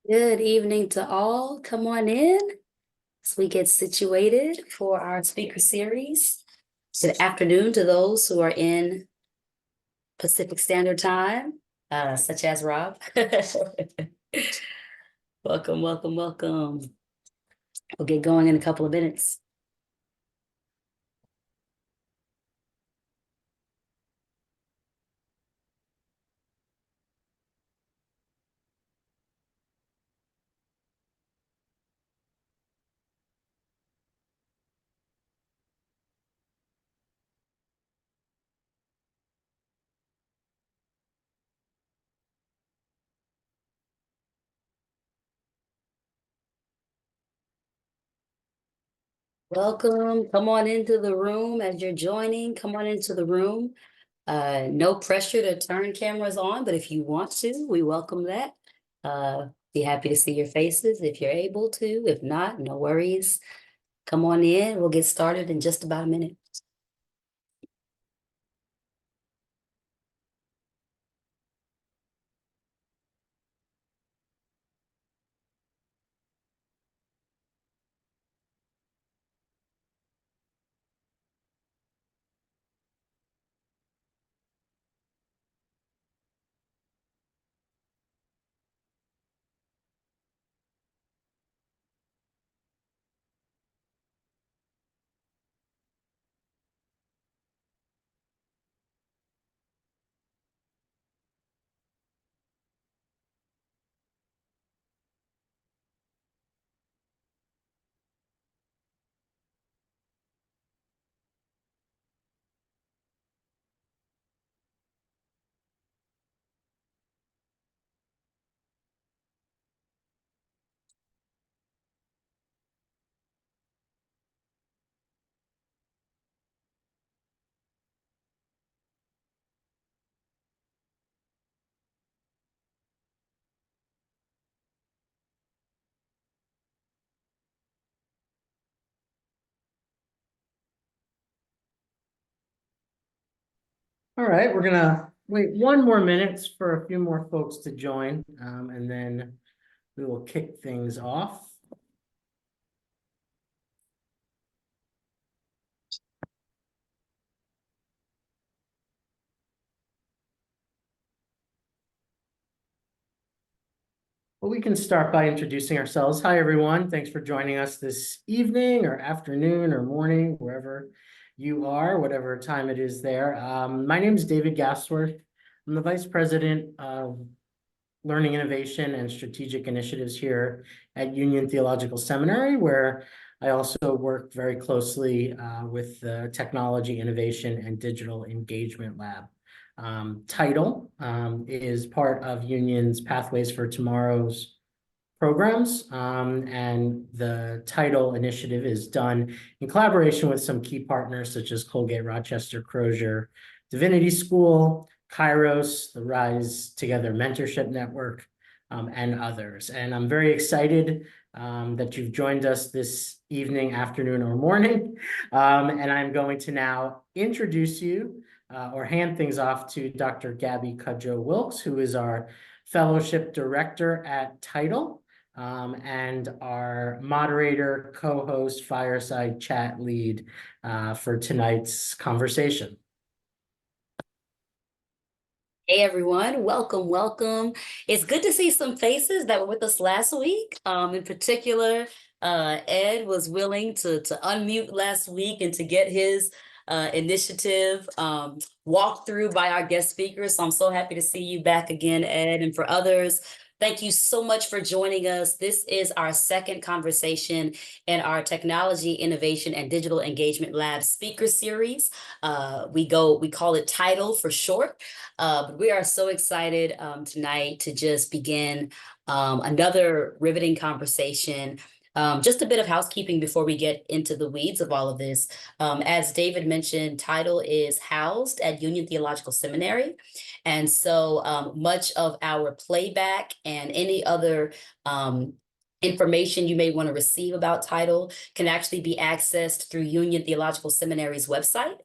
Good evening to all. Come on in as we get situated for our speaker series. Good afternoon to those who are in Pacific Standard Time, such as Rob. Welcome, welcome, welcome. We'll get going in a couple of minutes. Welcome. Come on into the room as you're joining. Come on into the room. No pressure to turn cameras on, but if you want to, we welcome that. Be happy to see your faces if you're able to. If not, no worries. Come on in. We'll get started in just about a minute. All right, we're gonna wait one more minute for a few more folks to join, and then we will kick things off. Well, we can start by introducing ourselves. Hi, everyone. Thanks for joining us this evening or afternoon or morning, wherever you are, whatever time it is there. My name is David Gasworth. I'm the Vice President of Learning Innovation and Strategic Initiatives here at Union Theological Seminary, where I also work very closely with the Technology Innovation and Digital Engagement Lab. TIDEL is part of Union's Pathways for Tomorrow's programs, and the TIDEL initiative is done in collaboration with some key partners such as Colgate Rochester Crozier Divinity School, Kairos, the Rise Together Mentorship Network, and others. And I'm very excited that you've joined us this evening, afternoon, or morning. And I'm going to now introduce you or hand things off to Dr. Gabby Cudjoe-Wilkes, who is our Fellowship Director at TIDEL, and our moderator, co-host, fireside chat lead for tonight's conversation. Hey everyone, welcome, welcome. It's good to see some faces that were with us last week. In particular, Ed was willing to unmute last week and to get his initiative walked through by our guest speakers. So I'm so happy to see you back again, Ed. And for others, thank you so much for joining us. This is our second conversation in our Technology, Innovation, and Digital Engagement Lab speaker series. We call it TIDEL for short. But we are so excited tonight to just begin another riveting conversation. Just a bit of housekeeping before we get into the weeds of all of this. As David mentioned, TIDEL is housed at Union Theological Seminary. And so much of our playback and any other information you may want to receive about TIDEL can actually be accessed through Union Theological Seminary's website.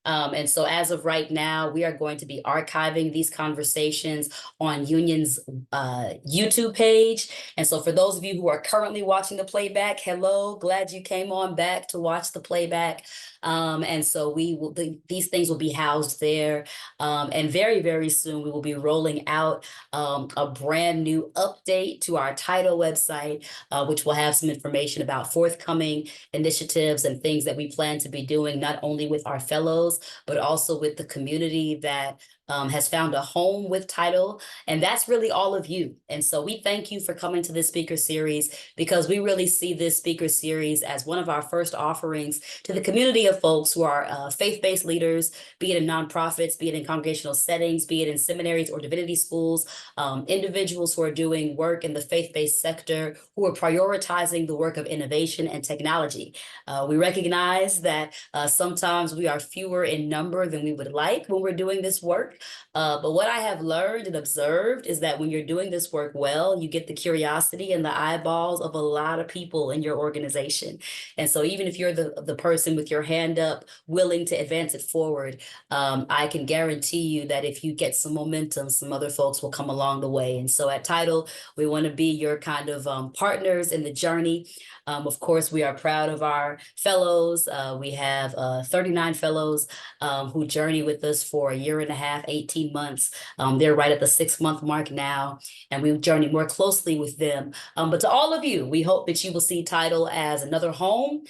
And so as of right now, we are going to be archiving these conversations on Union's YouTube page. And so for those of you who are currently watching the playback, hello, glad you came on back to watch the playback. And so these things will be housed there. And very, very soon we will be rolling out a brand new update to our TIDEL website, which will have some information about forthcoming initiatives and things that we plan to be doing, not only with our fellows, but also with the community that has found a home with TIDEL. And that's really all of you. And so we thank you for coming to this speaker series, because we really see this speaker series as one of our first offerings to the community of folks who are faith-based leaders, be it in nonprofits, be it in congregational settings, be it in seminaries or divinity schools, individuals who are doing work in the faith-based sector, who are prioritizing the work of innovation and technology. We recognize that sometimes we are fewer in number than we would like when we're doing this work. But what I have learned and observed is that when you're doing this work well, you get the curiosity and the eyeballs of a lot of people in your organization. And so even if you're the person with your hand up, willing to advance it forward, I can guarantee you that if you get some momentum, some other folks will come along the way. And so at TIDEL, we want to be your kind of partners in the journey. Of course, we are proud of our fellows. We have 39 fellows who journey with us for a year and a half, 18 months. They're right at the 6-month mark now, and we journey more closely with them. But to all of you, we hope that you will see TIDEL as another home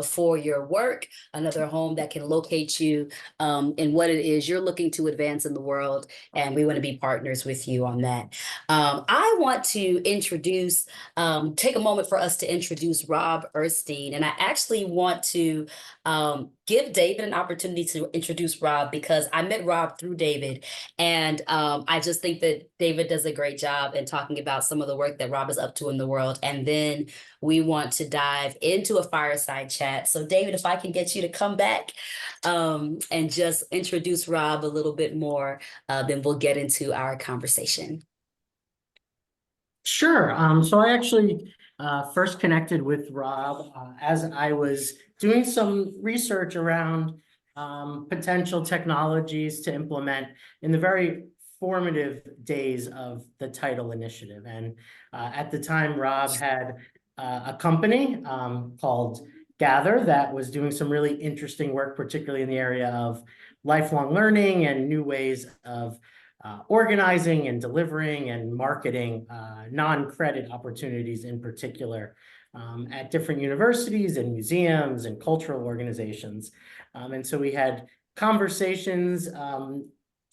for your work, another home that can locate you in what it is you're looking to advance in the world. And we want to be partners with you on that. I want to take a moment for us to introduce Rob Erstein. And I actually want to give David an opportunity to introduce Rob, because I met Rob through David. And I just think that David does a great job in talking about some of the work that Rob is up to in the world. And then we want to dive into a fireside chat. So David, if I can get you to come back and just introduce Rob a little bit more, then we'll get into our conversation. Sure. So I actually first connected with Rob as I was doing some research around potential technologies to implement in the very formative days of the TIDEL initiative. And at the time, Rob had a company called Gather that was doing some really interesting work, particularly in the area of lifelong learning and new ways of organizing and delivering and marketing non-credit opportunities in particular at different universities and museums and cultural organizations. And so we had conversations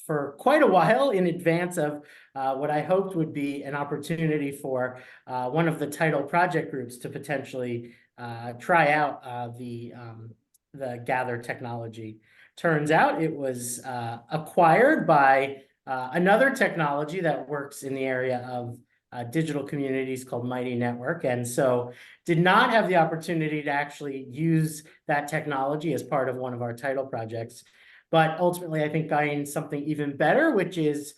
for quite a while in advance of what I hoped would be an opportunity for one of the TIDEL project groups to potentially try out the Gather technology. Turns out it was acquired by another technology that works in the area of digital communities called Mighty Network. And so did not have the opportunity to actually use that technology as part of one of our TIDEL projects. But ultimately, I think gained something even better, which is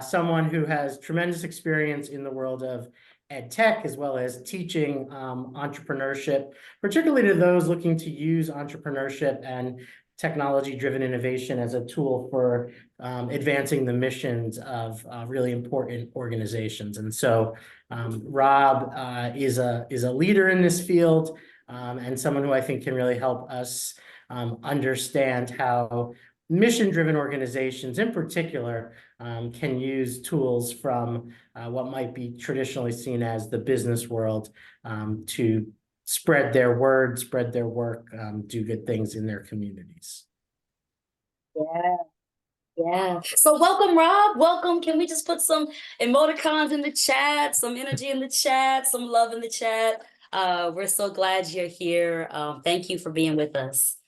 someone who has tremendous experience in the world of ed tech, as well as teaching entrepreneurship, particularly to those looking to use entrepreneurship and technology-driven innovation as a tool for advancing the missions of really important organizations. And so Rob is a leader in this field and someone who I think can really help us understand how mission-driven organizations in particular can use tools from what might be traditionally seen as the business world to spread their word, spread their work, do good things in their communities. Yeah. Yeah. So welcome, Rob. Welcome. Can we just put some emoticons in the chat, some energy in the chat, some love in the chat? We're so glad you're here. Thank you for being with us.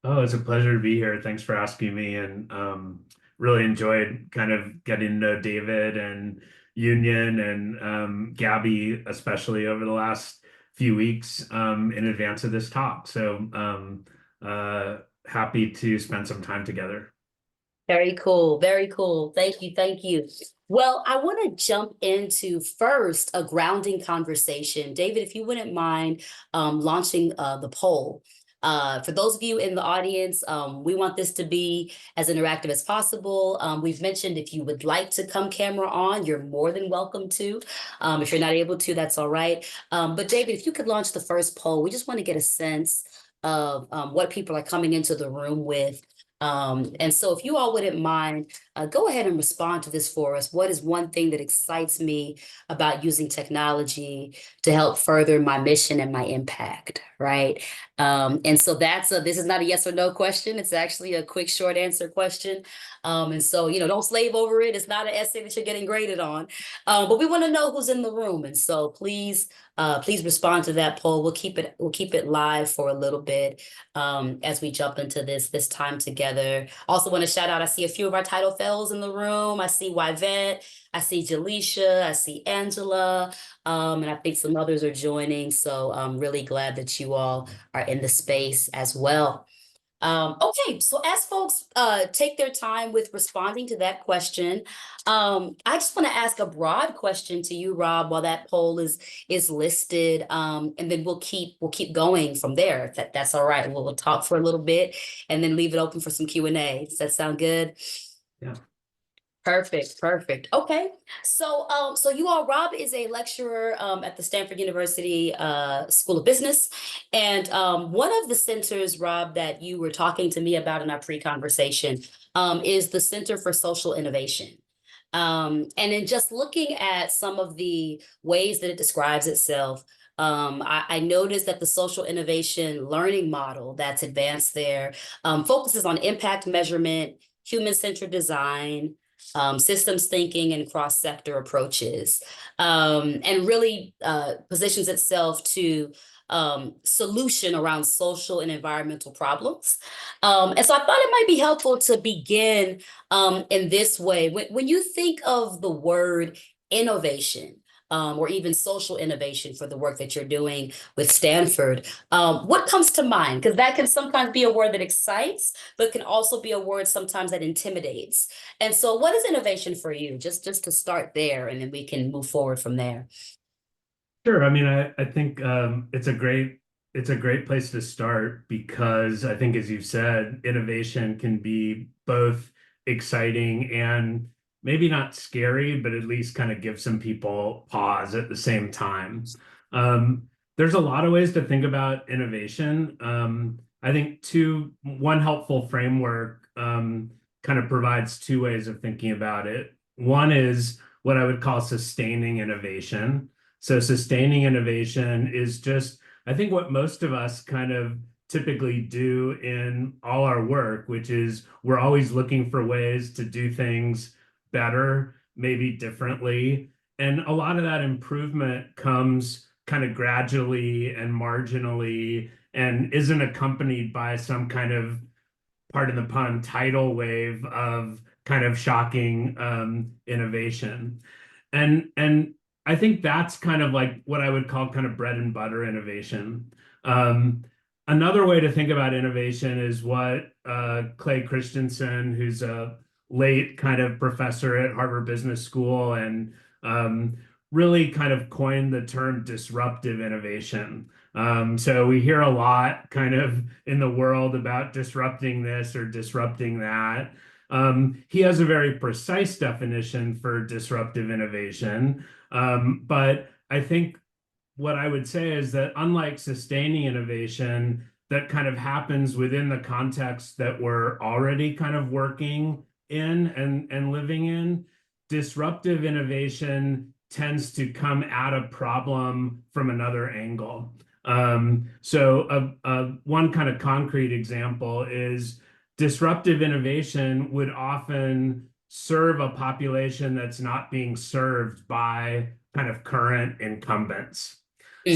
Oh, it's a pleasure to be here. Thanks for asking me, and really enjoyed kind of getting to know David and Union and Gabby, especially over the last few weeks in advance of this talk. So happy to spend some time together. Very cool. Very cool. Thank you. Thank you. Well, I want to jump into first a grounding conversation. David, if you wouldn't mind launching the poll. For those of you in the audience, we want this to be as interactive as possible. We've mentioned if you would like to come camera on, you're more than welcome to. If you're not able to, that's all right. But David, if you could launch the first poll, we just want to get a sense of what people are coming into the room with. And so if you all wouldn't mind, go ahead and respond to this for us. What is one thing that excites me about using technology to help further my mission and my impact, right? And so this is not a yes or no question. It's actually a quick, short answer question. And so, don't slave over it. It's not an essay that you're getting graded on. But we want to know who's in the room. And so please respond to that poll. We'll keep it live for a little bit as we jump into this time together. Also want to shout out, I see a few of our title fellows in the room. I see Yvette, I see Jaleisha, I see Angela, and I think some others are joining. So I'm really glad that you all are in the space as well. Okay, so as folks take their time with responding to that question, I just want to ask a broad question to you, Rob, while that poll is listed, and then we'll keep going from there. If that's all right. We'll talk for a little bit and then leave it open for some Q&A. Does that sound good? Yeah. Perfect. Okay. So you all, Rob is a lecturer at the Stanford University School of Business. And one of the centers, Rob, that you were talking to me about in our pre-conversation is the Center for Social Innovation. And in just looking at some of the ways that it describes itself, I noticed that the social innovation learning model that's advanced there focuses on impact measurement, human-centered design, systems thinking, and cross-sector approaches, and really positions itself to solution around social and environmental problems. And so I thought it might be helpful to begin in this way. When you think of the word innovation, or even social innovation for the work that you're doing with Stanford, what comes to mind? Because that can sometimes be a word that excites, but can also be a word sometimes that intimidates. And so what is innovation for you? Just to start there, and then we can move forward from there. Sure. I mean, I think it's a great place to start because I think, as you've said, innovation can be both exciting and maybe not scary, but at least kind of give some people pause at the same time. There's a lot of ways to think about innovation. I think one helpful framework kind of provides two ways of thinking about it. One is what I would call sustaining innovation. So sustaining innovation is just, I think, what most of us kind of typically do in all our work, which is we're always looking for ways to do things better, maybe differently. And a lot of that improvement comes kind of gradually and marginally and isn't accompanied by some kind of, pardon the pun, tidal wave of kind of shocking innovation. And I think that's kind of like what I would call kind of bread and butter innovation. Another way to think about innovation is what Clay Christensen, who's a late kind of professor at Harvard Business School, and really kind of coined the term disruptive innovation. So we hear a lot kind of in the world about disrupting this or disrupting that. He has a very precise definition for disruptive innovation. But I think what I would say is that unlike sustaining innovation that kind of happens within the context that we're already kind of working in and living in, disruptive innovation tends to come at a problem from another angle. So one kind of concrete example is disruptive innovation would often serve a population that's not being served by kind of current incumbents.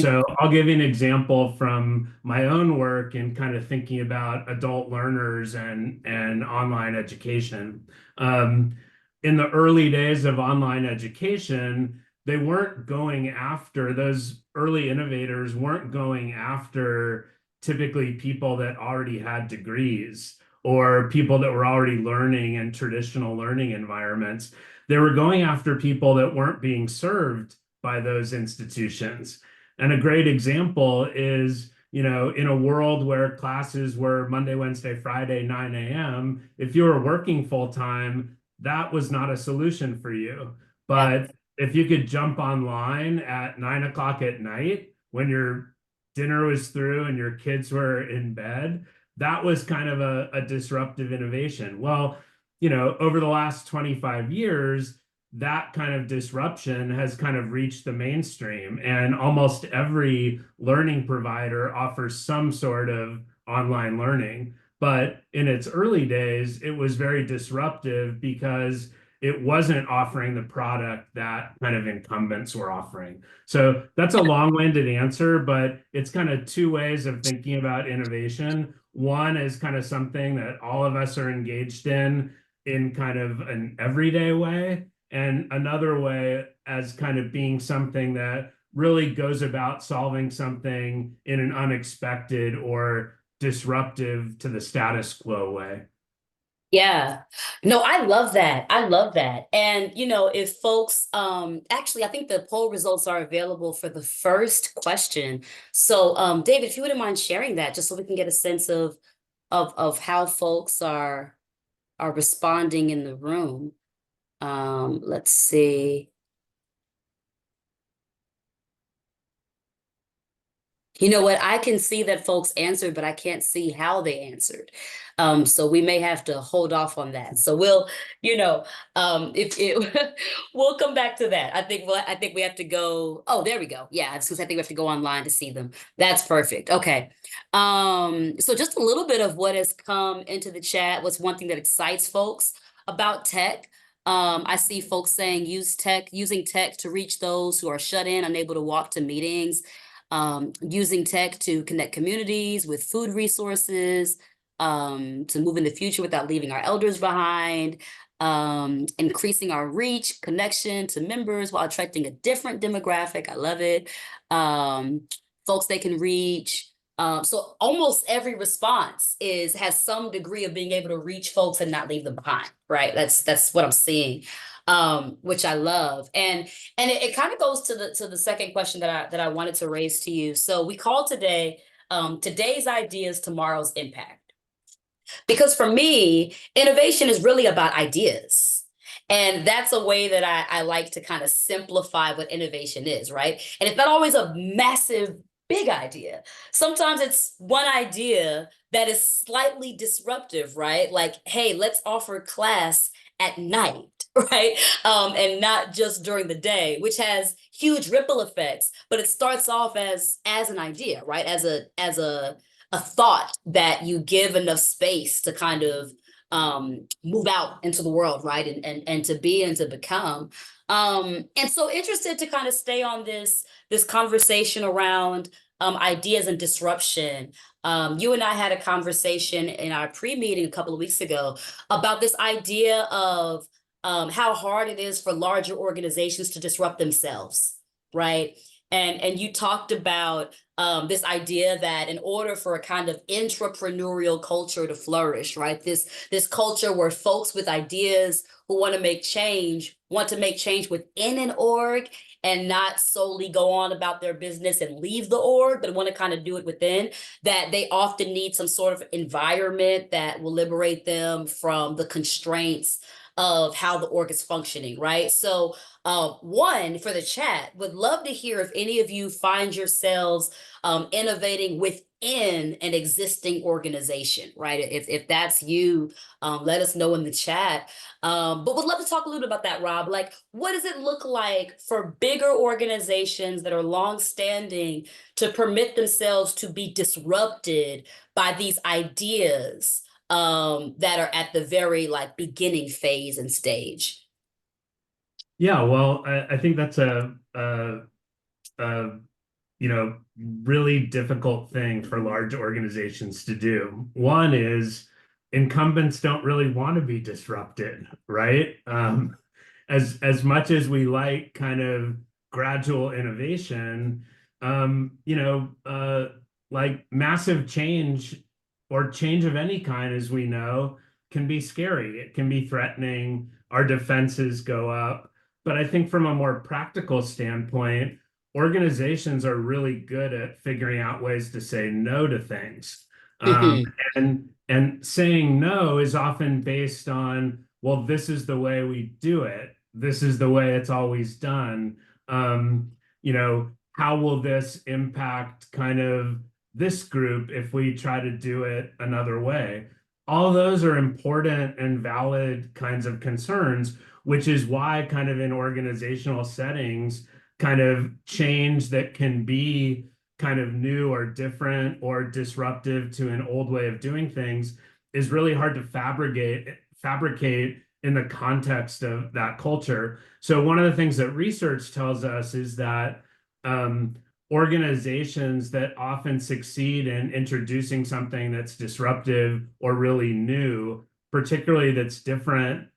So I'll give you an example from my own work in kind of thinking about adult learners and online education. In the early days of online education, they weren't going after, those early innovators weren't going after typically people that already had degrees or people that were already learning in traditional learning environments. They were going after people that weren't being served by those institutions. And a great example is, in a world where classes were Monday, Wednesday, Friday, 9 a.m., if you were working full time, that was not a solution for you. Yeah. But if you could jump online at 9 o'clock at night when your dinner was through and your kids were in bed, that was kind of a disruptive innovation. Well, over the last 25 years, that kind of disruption has kind of reached the mainstream, and almost every learning provider offers some sort of online learning. But in its early days, it was very disruptive because it wasn't offering the product that kind of incumbents were offering. So that's a long-winded answer, but it's kind of two ways of thinking about innovation. One is kind of something that all of us are engaged in kind of an everyday way, and another way as kind of being something that really goes about solving something in an unexpected or disruptive to the status quo way. Yeah. No, I love that. I love that. And if folks actually I think the poll results are available for the first question. So David, if you wouldn't mind sharing that just so we can get a sense of how folks are responding in the room. Let's see. You know what? I can see that folks answered, but I can't see how they answered. So we may have to hold off on that. So we'll, if it, we'll come back to that. I think we have to go. Oh, there we go. Yeah, because I think we have to go online to see them. That's perfect. Okay. So just a little bit of what has come into the chat. What's one thing that excites folks about tech? I see folks saying using tech to reach those who are shut in, unable to walk to meetings, using tech to connect communities with food resources, to move in the future without leaving our elders behind, increasing our reach, connection to members while attracting a different demographic. I love it. Folks they can reach. So almost every response has some degree of being able to reach folks and not leave them behind, right? That's what I'm seeing, which I love. And it kind of goes to the second question that I wanted to raise to you. So we call today today's ideas, tomorrow's impact. Because for me, innovation is really about ideas. And that's a way that I like to kind of simplify what innovation is, right? And it's not always a massive, big idea. Sometimes it's one idea that is slightly disruptive, right? Like, hey, let's offer class at night, right? And not just during the day, which has huge ripple effects. But it starts off as an idea, right? As a thought that you give enough space to kind of move out into the world, right? And to be and to become. And so interested to kind of stay on this conversation around ideas and disruption. You and I had a conversation in our pre-meeting a couple of weeks ago about this idea of how hard it is for larger organizations to disrupt themselves, right? And you talked about this idea that in order for a kind of entrepreneurial culture to flourish, right? This culture where folks with ideas who want to make change want to make change within an org and not solely go on about their business and leave the org, but want to kind of do it within, that they often need some sort of environment that will liberate them from the constraints of how the org is functioning, right? So one, for the chat, would love to hear if any of you find yourselves innovating within an existing organization, right? If that's you, let us know in the chat. But would love to talk a little bit about that, Rob. Like, what does it look like for bigger organizations that are long-standing to permit themselves to be disrupted by these ideas that are at the very like beginning phase and stage? Yeah, well, I think that's a really difficult thing for large organizations to do. One is incumbents don't really want to be disrupted, right? As much as we like kind of gradual innovation, like massive change or change of any kind, as we know, can be scary. It can be threatening. Our defenses go up. But I think from a more practical standpoint, organizations are really good at figuring out ways to say no to things. Um, Hmm. and saying no is often based on, well, this is the way we do it. This is the way it's always done. Um, how will this impact kind of this group if we try to do it another way? All those are important and valid kinds of concerns, which is why kind of in organizational settings, kind of change that can be kind of new or different or disruptive to an old way of doing things is really hard to fabricate in the context of that culture. So one of the things that research tells us is that organizations that often succeed in introducing something that's disruptive or really new, particularly that's different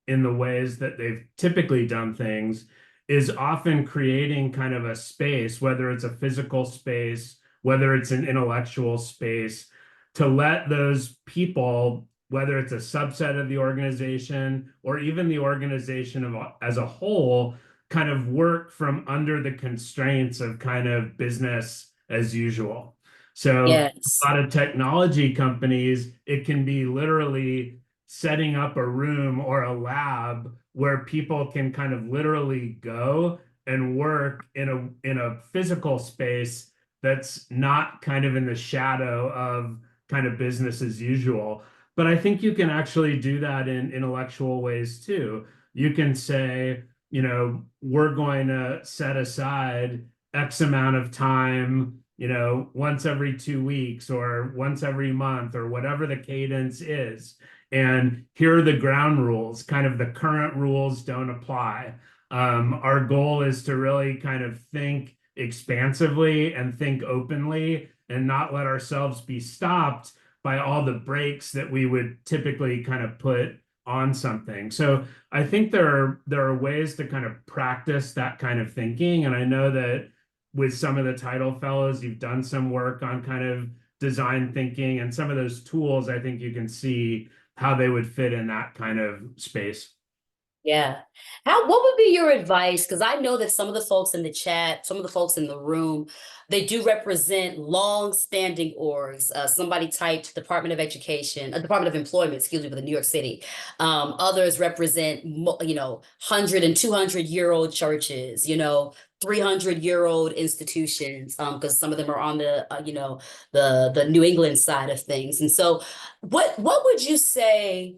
in the ways that they've typically done things, is often creating kind of a space, whether it's a physical space, whether it's an intellectual space, to let those people, whether it's a subset of the organization or even the organization as a whole, kind of work from under the constraints of kind of business as usual. So a Yes. lot of technology companies, it can be literally setting up a room or a lab where people can kind of literally go and work in a physical space that's not kind of in the shadow of kind of business as usual. But I think you can actually do that in intellectual ways too. You can say, we're going to set aside X amount of time, once every 2 weeks or once every month or whatever the cadence is. And here are the ground rules. Kind of the current rules don't apply. Our goal is to really kind of think expansively and think openly and not let ourselves be stopped by all the brakes that we would typically kind of put on something. So I think there are ways to kind of practice that kind of thinking. And I know that with some of the TIDEL fellows, you've done some work on kind of design thinking, and some of those tools, I think you can see how they would fit in that kind of space. Yeah. What would be your advice? Because I know that some of the folks in the chat, some of the folks in the room, they do represent long-standing orgs. Somebody typed Department of Education, Department of Employment, excuse me, for the New York City. Others represent, 100 and 200-year-old churches, 300-year-old institutions, because some of them are on the, the New England side of things. And so what would you say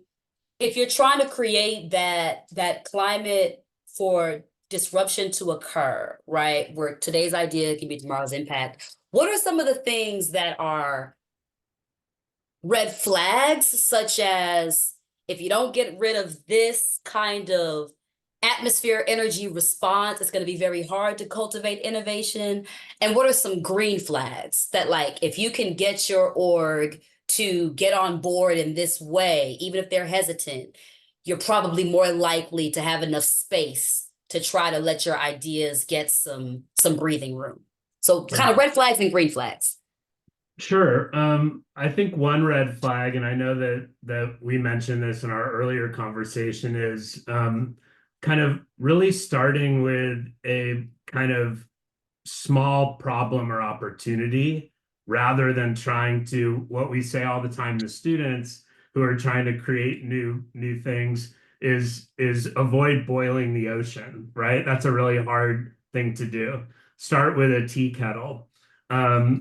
if you're trying to create that climate for disruption to occur, right? Where today's idea can be tomorrow's impact. What are some of the things that are red flags, such as if you don't get rid of this kind of atmosphere energy response, it's going to be very hard to cultivate innovation? And what are some green flags that, like, if you can get your org to get on board in this way, even if they're hesitant, you're probably more likely to have enough space to try to let your ideas get some breathing room. So kind of red flags and green flags. Sure. I think one red flag, and I know that we mentioned this in our earlier conversation, is kind of really starting with a kind of small problem or opportunity rather than trying to, what we say all the time to students who are trying to create new things, is avoid boiling the ocean, right? That's a really hard thing to do. Start with a tea kettle.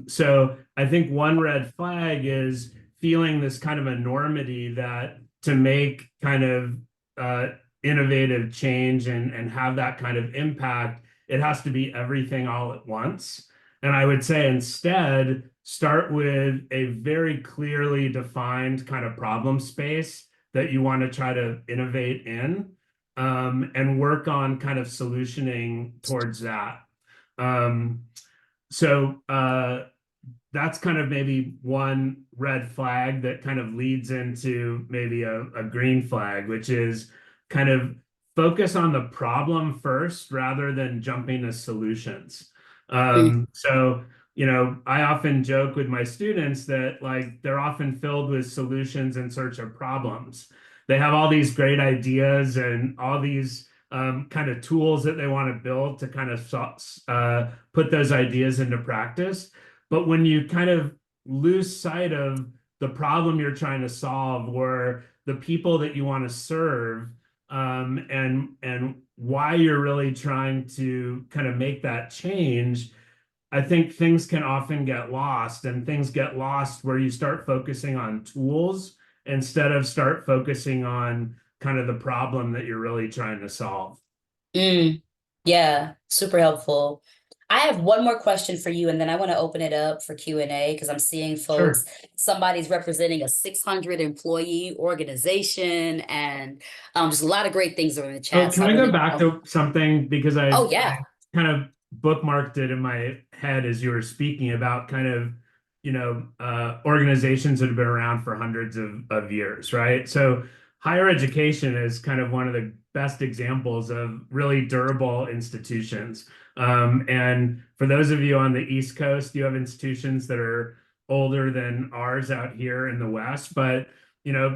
So I think one red flag is feeling this kind of enormity that to make kind of innovative change and have that kind of impact, it has to be everything all at once. And I would say instead, start with a very clearly defined kind of problem space that you want to try to innovate in, and work on kind of solutioning towards that. Um, so that's kind of maybe one red flag that kind of leads into maybe a green flag, which is kind of focus on the problem first rather than jumping to solutions. So, I often joke with my students that like they're often filled with solutions in search of problems. They have all these great ideas and all these kind of tools that they want to build to kind of put those ideas into practice. But when you kind of lose sight of the problem you're trying to solve or the people that you want to serve, and why you're really trying to kind of make that change, I think things can often get lost, and things get lost where you start focusing on tools instead of start focusing on kind of the problem that you're really trying to solve. Mm, yeah, super helpful. I have one more question for you, and then I want to open it up for Q&A because I'm seeing folks, Sure. somebody's representing a 600 employee organization, and just a lot of great things are in the Oh, chat. can So I I go really, back to something because oh I yeah, kind of bookmarked it in my head as you were speaking about kind of, organizations that have been around for hundreds of years, right? So higher education is kind of one of the best examples of really durable institutions. And for those of you on the East Coast, you have institutions that are older than ours out here in the West, but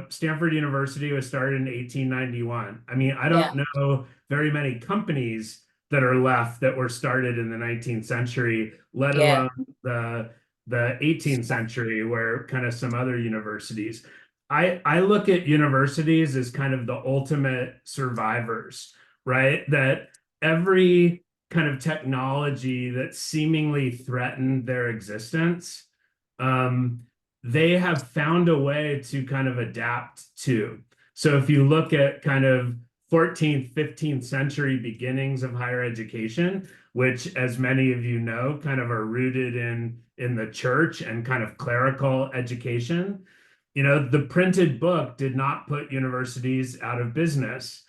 Stanford University was started in 1891. I mean, I yeah, don't know very many companies that are left that were started in the 19th century, let yeah, alone the 18th century, where kind of some other universities. I look at universities as kind of the ultimate survivors, right? That every kind of technology that seemingly threatened their existence, um, they have found a way to kind of adapt to. So if you look at kind of 14th, 15th century beginnings of higher education, which, as many of you know, kind of are rooted in the church and kind of clerical education, the printed book did not put universities out of business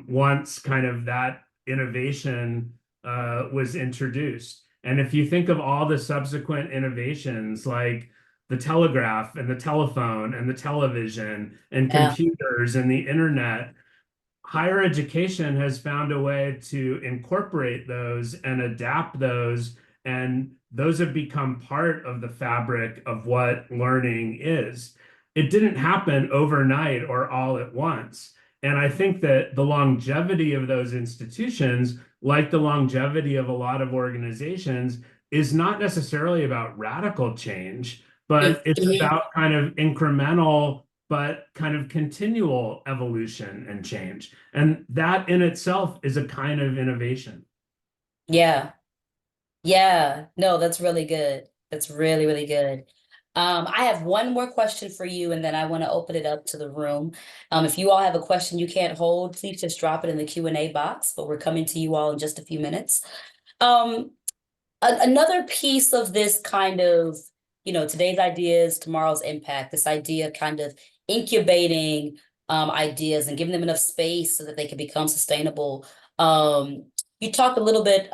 once kind of that innovation was introduced. And if you think of all the subsequent innovations like the telegraph and the telephone and the television and yeah. computers and the internet, higher education has found a way to incorporate those and adapt those, and those have become part of the fabric of what learning is. It didn't happen overnight or all at once. And I think that the longevity of those institutions, like the longevity of a lot of organizations, is not necessarily about radical change, but it's Mhm. about kind of incremental but kind of continual evolution and change. And that in itself is a kind of innovation. Yeah. Yeah, no, that's really good. That's really, really good. I have one more question for you, and then I want to open it up to the room. If you all have a question you can't hold, please just drop it in the Q&A box, but we're coming to you all in just a few minutes. Um, Another piece of this kind of, today's ideas, tomorrow's impact, this idea of kind of incubating ideas and giving them enough space so that they can become sustainable. Um, you talked a little bit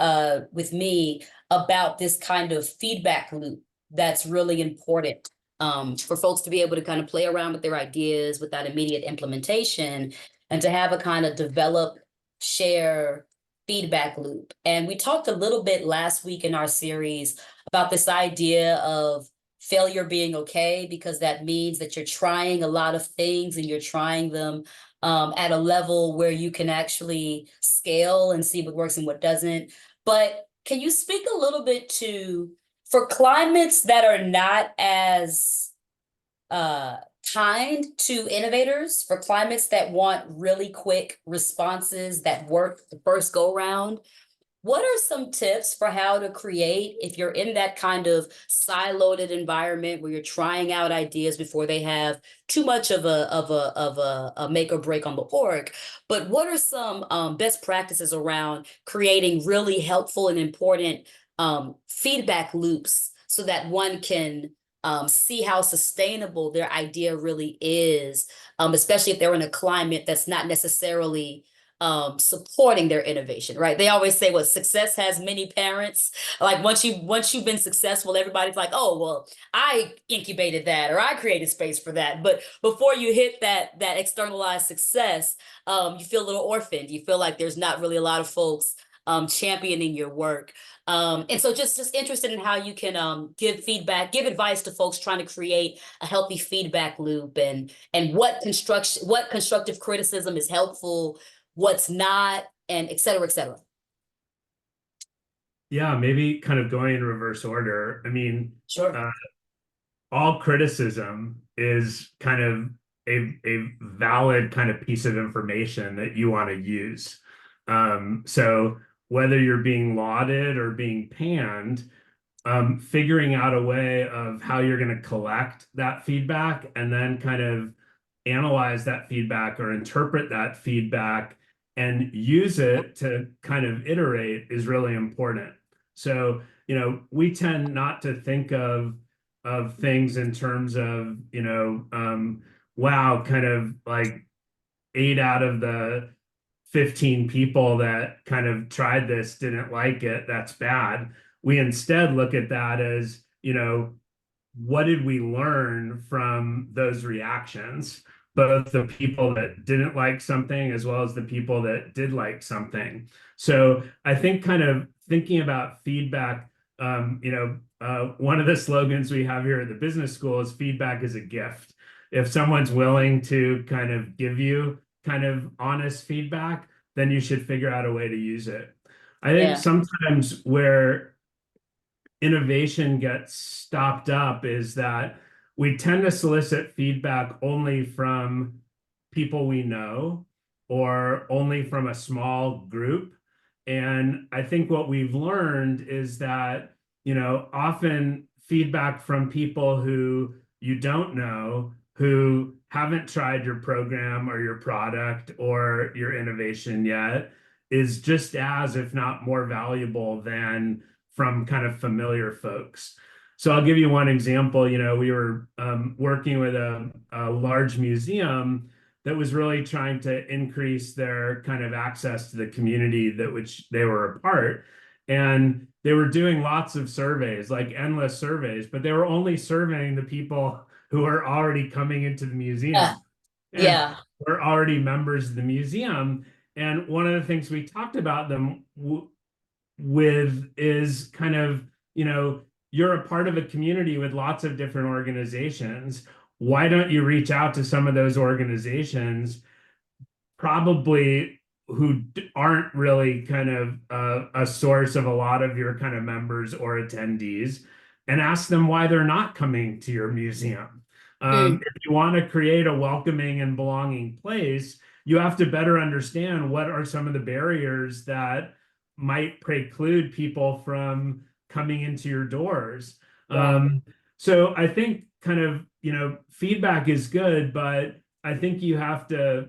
with me about this kind of feedback loop that's really important for folks to be able to kind of play around with their ideas without immediate implementation and to have a kind of develop, share, feedback loop. And we talked a little bit last week in our series about this idea of failure being okay, because that means that you're trying a lot of things and you're trying them at a level where you can actually scale and see what works and what doesn't. But can you speak a little bit to, for climates that are not as uh, kind to innovators, for climates that want really quick responses that work the first go round, what are some tips for how to create, if you're in that kind of siloed environment where you're trying out ideas before they have too much of a make or break on the org, but what are some best practices around creating really helpful and important feedback loops so that one can see how sustainable their idea really is, especially if they're in a climate that's not necessarily supporting their innovation, right? They always say what success has many parents. Like once you've been successful, everybody's like, oh, well, I incubated that or I created space for that. But before you hit that externalized success, you feel a little orphaned. You feel like there's not really a lot of folks championing your work. And so just interested in how you can give feedback, give advice to folks trying to create a healthy feedback loop, and what constructive criticism is helpful, what's not, and et cetera, et cetera. Yeah, maybe kind of going in reverse order. I mean, Sure. all criticism is kind of a valid kind of piece of information that you want to use. So whether you're being lauded or being panned, figuring out a way of how you're going to collect that feedback and then kind of analyze that feedback or interpret that feedback and use it to kind of iterate is really important. So, we tend not to think of things in terms of, wow, kind of like 8 out of the 15 people that kind of tried this didn't like it. That's bad. We instead look at that as, what did we learn from those reactions? Both the people that didn't like something as well as the people that did like something. So I think kind of thinking about feedback, one of the slogans we have here at the business school is feedback is a gift. If someone's willing to kind of give you kind of honest feedback, then you should figure out a way to use it. I think Yeah. sometimes where innovation gets stopped up is that we tend to solicit feedback only from people we know or only from a small group. And I think what we've learned is that, often feedback from people who you don't know, who haven't tried your program or your product or your innovation yet, is just as, if not more valuable than from kind of familiar folks. So I'll give you one example. We were working with a large museum that was really trying to increase their kind of access to the community that which they were a part. And they were doing lots of surveys, like endless surveys, but they were only surveying the people who are already coming into the Yeah. museum and Yeah. were already members of the museum. And one of the things we talked about them with is kind of, you're a part of a community with lots of different organizations. Why don't you reach out to some of those organizations, probably who aren't really kind of a source of a lot of your kind of members or attendees, and ask them why they're not coming to your museum? Mm. If you want to create a welcoming and belonging place, you have to better understand what are some of the barriers that might preclude people from coming into your doors. Yeah. So I think kind of, feedback is good, but I think you have to,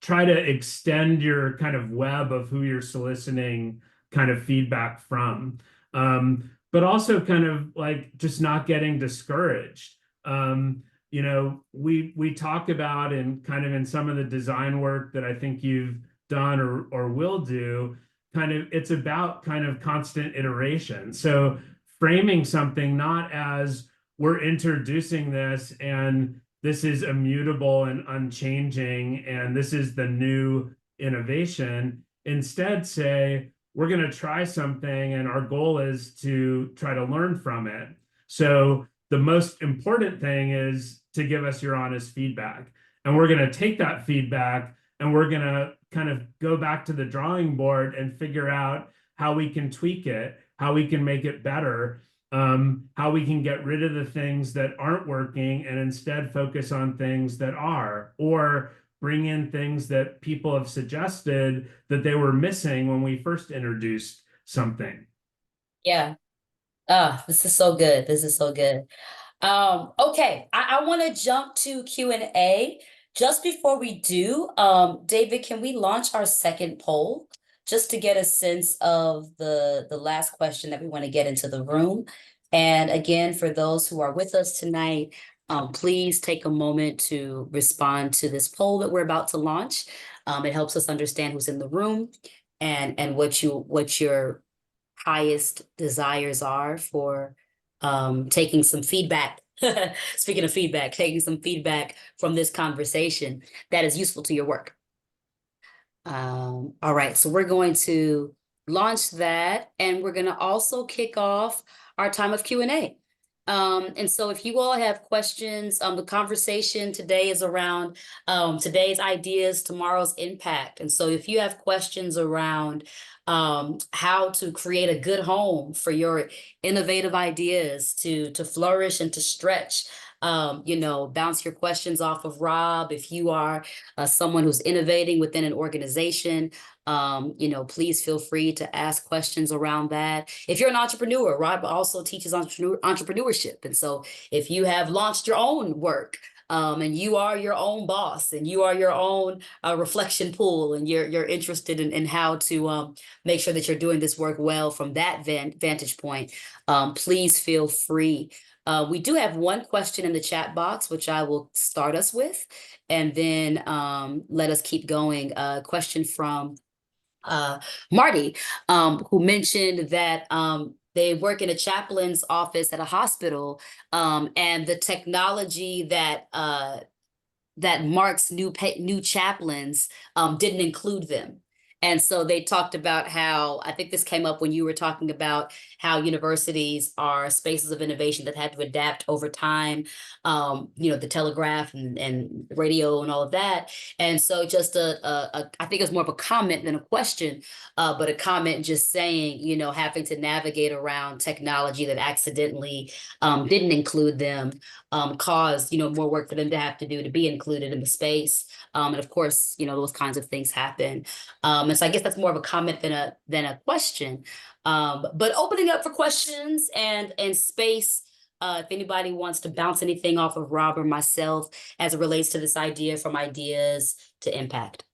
try to extend your kind of web of who you're soliciting kind of feedback from. But also kind of like just not getting discouraged. We talk about and kind of in some of the design work that I think you've done or will do, kind of it's about kind of constant iteration. So framing something not as we're introducing this and this is immutable and unchanging, and this is the new innovation. Instead, say, we're going to try something, and our goal is to try to learn from it. So, the most important thing is to give us your honest feedback. And we're going to take that feedback and we're going to kind of go back to the drawing board and figure out how we can tweak it, how we can make it better, how we can get rid of the things that aren't working and instead focus on things that are, or bring in things that people have suggested that they were missing when we first introduced something. Yeah. This is so good. This is so good. Okay, I want to jump to Q&A. Just before we do, David, can we launch our second poll just to get a sense of the last question that we want to get into the room? And again, for those who are with us tonight, please take a moment to respond to this poll that we're about to launch. It helps us understand who's in the room and what your highest desires are for taking some feedback. Speaking of feedback, taking some feedback from this conversation that is useful to your work. All right, so we're going to launch that, and we're going to also kick off our time of Q&A. And so if you all have questions, the conversation today is around today's ideas, tomorrow's impact. And so if you have questions around how to create a good home for your innovative ideas to flourish and to stretch, bounce your questions off of Rob. If you are someone who's innovating within an organization, please feel free to ask questions around that. If you're an entrepreneur, Rob also teaches entrepreneurship. And so if you have launched your own work, and you are your own boss and you are your own reflection pool, and you're interested in how to make sure that you're doing this work well from that vantage point, please feel free. We do have one question in the chat box, which I will start us with, and then let us keep going. Question from Marty, who mentioned that they work in a chaplain's office at a hospital, and the technology that Mark's new chaplains didn't include them. And so they talked about how, I think this came up when you were talking about how universities are spaces of innovation that had to adapt over time, the telegraph and radio and all of that. And so just I think it's more of a comment than a question, but a comment just saying, having to navigate around technology that accidentally didn't include them, caused, more work for them to have to do to be included in the space. And of course, those kinds of things happen. And so I guess that's more of a comment than a question. But opening up for questions and space, if anybody wants to bounce anything off of Rob or myself as it relates to this idea, from ideas to impact.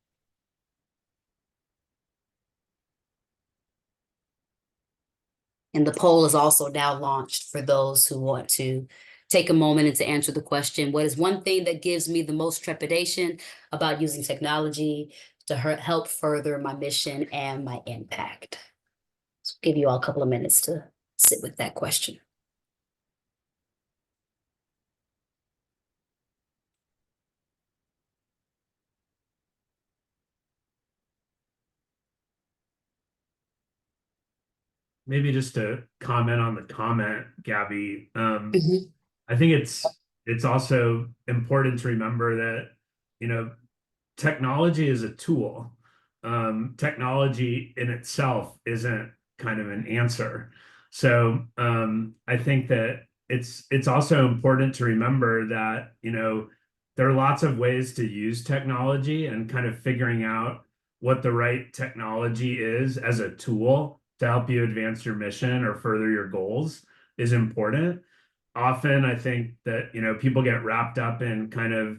And the poll is also now launched for those who want to take a moment and to answer the question: what is one thing that gives me the most trepidation about using technology to help further my mission and my impact? So I'll give you all a couple of minutes to sit with that question. Maybe just to comment on the comment, Gabby, Mhm. I think it's also important to remember that, technology is a tool. Technology in itself isn't kind of an answer. So I think that it's also important to remember that, there are lots of ways to use technology, and kind of figuring out what the right technology is as a tool to help you advance your mission or further your goals is important. Often I think that, people get wrapped up in kind of,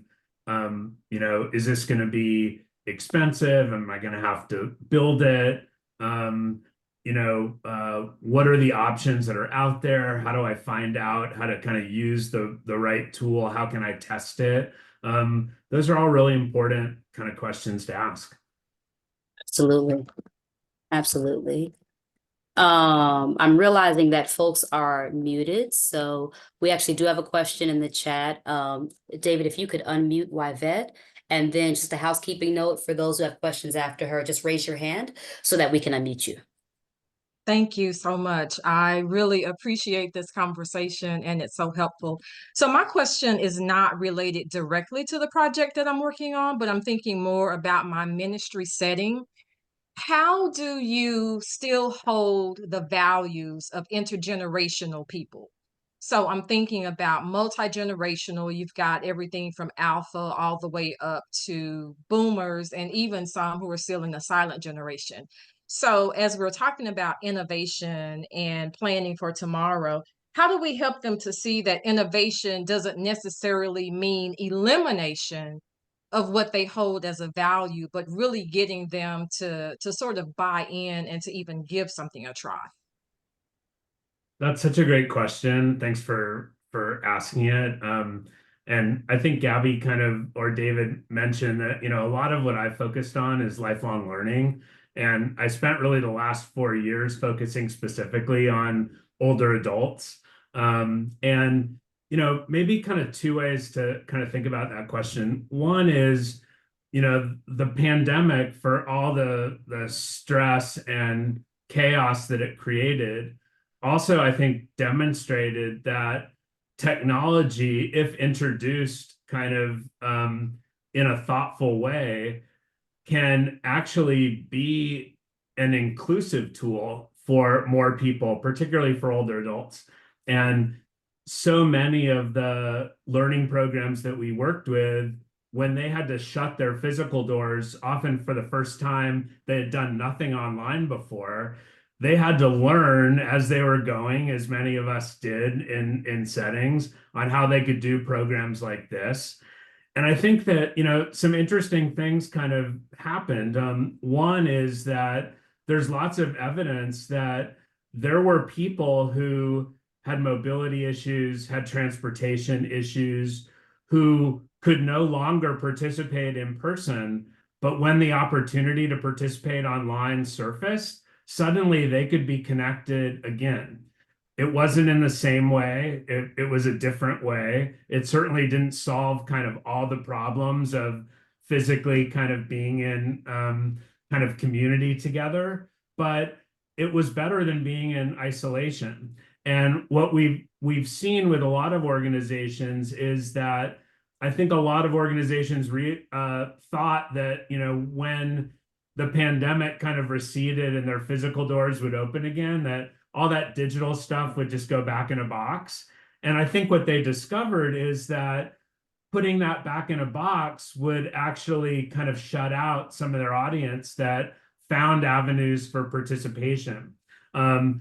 is this going to be expensive? Am I going to have to build it? What are the options that are out there? How do I find out how to kind of use the right tool? How can I test it? Those are all really important kind of questions to ask. Absolutely. Absolutely. I'm realizing that folks are muted, so we actually do have a question in the chat. David, if you could unmute Yvette, and then just a housekeeping note for those who have questions after her, just raise your hand so that we can unmute you. Thank you so much. I really appreciate this conversation, and it's so helpful. So my question is not related directly to the project that I'm working on, but I'm thinking more about my ministry setting. How do you still hold the values of intergenerational people? So I'm thinking about multi-generational. You've got everything from alpha all the way up to boomers, and even some who are still in the silent generation. So as we're talking about innovation and planning for tomorrow, how do we help them to see that innovation doesn't necessarily mean elimination of what they hold as a value, but really getting them to sort of buy in and to even give something a try? That's such a great question. Thanks for asking it. And I think Gabby kind of, or David mentioned that, a lot of what I focused on is lifelong learning. And I spent really the last 4 years focusing specifically on older adults. And, maybe kind of two ways to kind of think about that question. One is, the pandemic, for all the stress and chaos that it created, also I think demonstrated that technology, if introduced kind of in a thoughtful way, can actually be an inclusive tool for more people, particularly for older adults. And so many of the learning programs that we worked with, when they had to shut their physical doors, often for the first time, they had done nothing online before. They had to learn as they were going, as many of us did in settings, on how they could do programs like this. And I think that, some interesting things kind of happened. One is that there's lots of evidence that there were people who had mobility issues, had transportation issues, who could no longer participate in person. But when the opportunity to participate online surfaced, suddenly they could be connected again. It wasn't in the same way. It was a different way. It certainly didn't solve kind of all the problems of physically kind of being in kind of community together, but it was better than being in isolation. And what we've seen with a lot of organizations is that I think a lot of organizations thought that, when the pandemic kind of receded and their physical doors would open again, that all that digital stuff would just go back in a box. And I think what they discovered is that putting that back in a box would actually kind of shut out some of their audience that found avenues for participation. I'm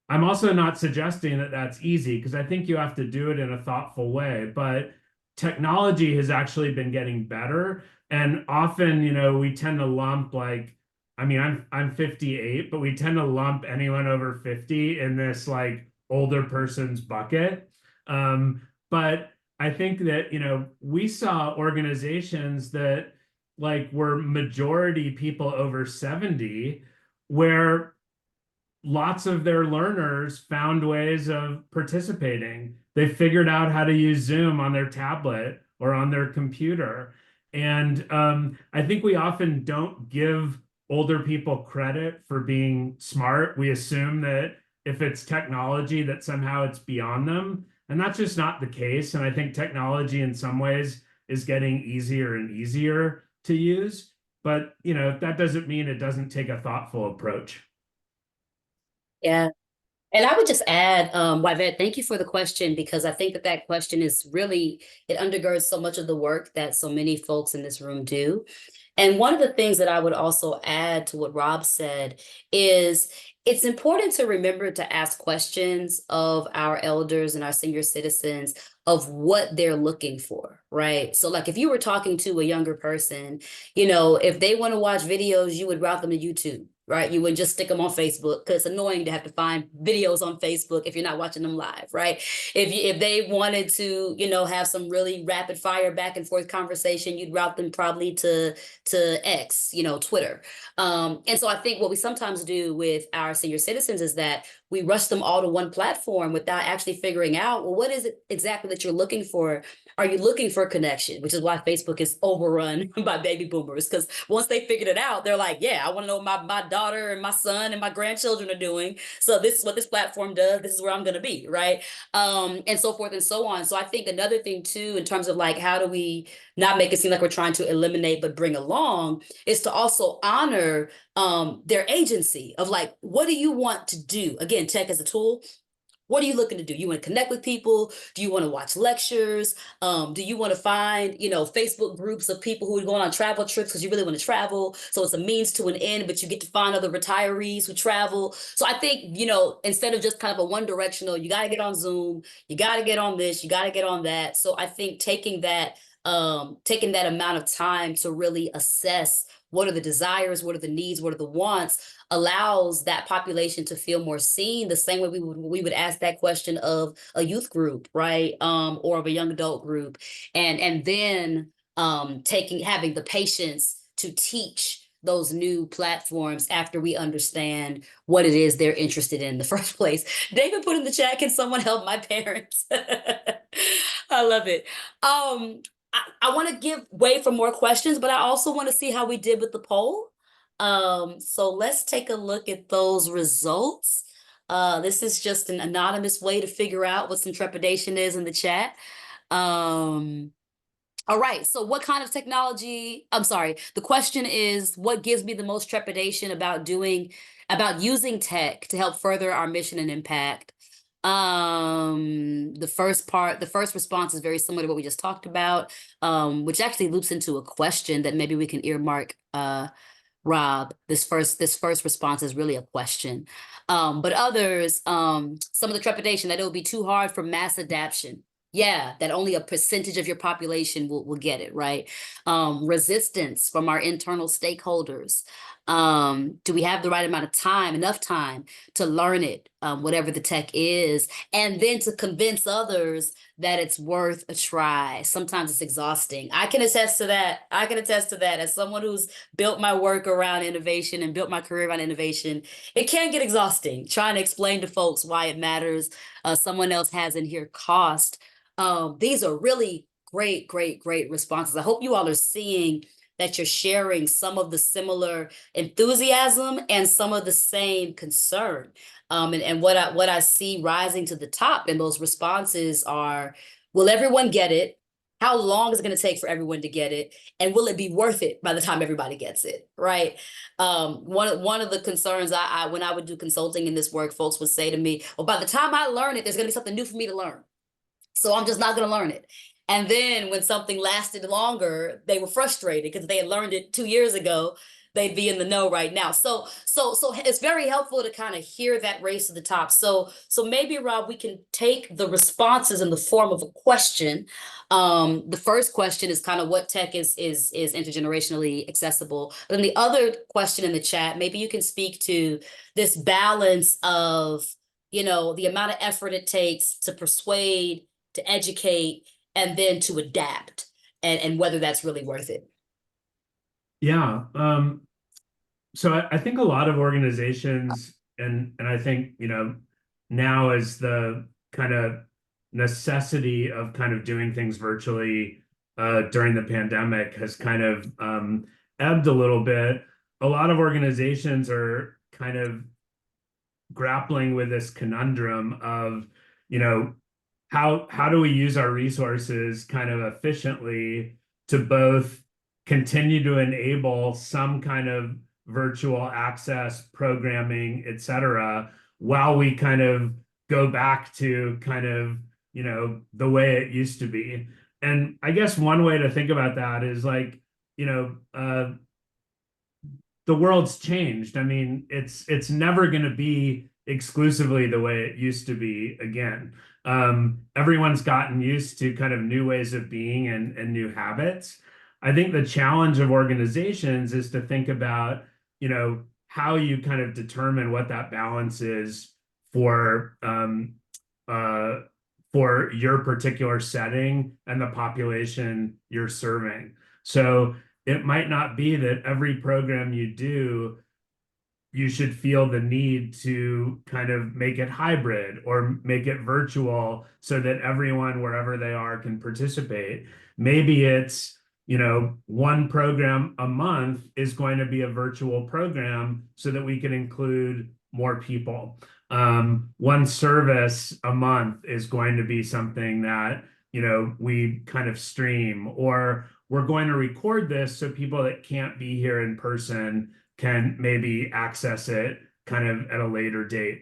also not suggesting that that's easy, because I think you have to do it in a thoughtful way, but technology has actually been getting better. And often, we tend to lump, like, I mean, I'm 58, but we tend to lump anyone over 50 in this like older person's bucket. But I think that, we saw organizations that like were majority people over 70, where lots of their learners found ways of participating. They figured out how to use Zoom on their tablet or on their computer. And I think we often don't give older people credit for being smart. We assume that if it's technology, that somehow it's beyond them. And that's just not the case. And I think technology in some ways is getting easier and easier to use. But, that doesn't mean it doesn't take a thoughtful approach. Yeah. And I would just add, Yvette, thank you for the question, because I think that that question is really, it undergirds so much of the work that so many folks in this room do. And one of the things that I would also add to what Rob said is it's important to remember to ask questions of our elders and our senior citizens of what they're looking for, right? So like if you were talking to a younger person, if they want to watch videos, you would route them to YouTube. Right. You wouldn't just stick them on Facebook, because it's annoying to have to find videos on Facebook if you're not watching them live. Right. If they wanted to, have some really rapid fire back and forth conversation, you'd route them probably to X, Twitter. And so I think what we sometimes do with our senior citizens is that we rush them all to one platform without actually figuring out, well, what is it exactly that you're looking for? Are you looking for connection? Which is why Facebook is overrun by baby boomers, because once they figured it out, they're like, yeah, I want to know what my daughter and my son and my grandchildren are doing. So this is what this platform does. This is where I'm going to be. Right. And so forth and so on. So I think another thing too, in terms of like, how do we not make it seem like we're trying to eliminate, but bring along, is to also honor their agency of like, what do you want to do? Again, tech as a tool. What are you looking to do? You want to connect with people? Do you want to watch lectures? Do you want to find, Facebook groups of people who are going on travel trips because you really want to travel? So it's a means to an end, but you get to find other retirees who travel. So I think, instead of just kind of a one directional, you got to get on Zoom, you got to get on this, you got to get on that. So I think taking that amount of time to really assess what are the desires, what are the needs, what are the wants, allows that population to feel more seen, the same way we would ask that question of a youth group, right? Or of a young adult group. And then having the patience to teach those new platforms after we understand what it is they're interested in the first place. David put in the chat, can someone help my parents? I love it. I want to give way for more questions, but I also want to see how we did with the poll. So let's take a look at those results. This is just an anonymous way to figure out what some trepidation is in the chat. Um, all right, so what kind of technology? I'm sorry. The question is, what gives me the most trepidation about using tech to help further our mission and impact? The first response is very similar to what we just talked about, which actually loops into a question that maybe we can earmark. Rob, this first response is really a question. But others, some of the trepidation that it will be too hard for mass adoption. Yeah, that only a percentage of your population will get it, right? Resistance from our internal stakeholders. Do we have the right amount of time, enough time to learn it, whatever the tech is, and then to convince others that it's worth a try. Sometimes it's exhausting. I can attest to that. I can attest to that as someone who's built my work around innovation and built my career around innovation. It can get exhausting trying to explain to folks why it matters. Someone else has in here cost. These are really great, great, great responses. I hope you all are seeing that you're sharing some of the similar enthusiasm and some of the same concern. And what I see rising to the top in those responses are, will everyone get it? How long is it going to take for everyone to get it? And will it be worth it by the time everybody gets it? Right. One of the concerns I when I would do consulting in this work, folks would say to me, well, by the time I learn it, there's going to be something new for me to learn. So I'm just not going to learn it. And then when something lasted longer, they were frustrated because they had learned it 2 years ago. They'd be in the know right now. So it's very helpful to kind of hear that race to the top. So maybe, Rob, we can take the responses in the form of a question. The first question is kind of what tech is intergenerationally accessible. Then the other question in the chat, maybe you can speak to this balance of, the amount of effort it takes to persuade, to educate, and then to adapt, and whether that's really worth it. Yeah. So I think a lot of organizations, and I think, now is the kind of necessity of kind of doing things virtually during the pandemic has kind of ebbed a little bit. A lot of organizations are kind of grappling with this conundrum of, how do we use our resources kind of efficiently to both continue to enable some kind of virtual access, programming, et cetera, while we kind of go back to kind of, the way it used to be. And I guess one way to think about that is like, the world's changed. I mean, it's never going to be exclusively the way it used to be again. Everyone's gotten used to kind of new ways of being and new habits. I think the challenge of organizations is to think about, how you kind of determine what that balance is for your particular setting and the population you're serving. So it might not be that every program you do, you should feel the need to kind of make it hybrid or make it virtual so that everyone, wherever they are, can participate. Maybe it's, one program a month is going to be a virtual program so that we can include more people. One service a month is going to be something that, we kind of stream, or we're going to record this so people that can't be here in person can maybe access it kind of at a later date.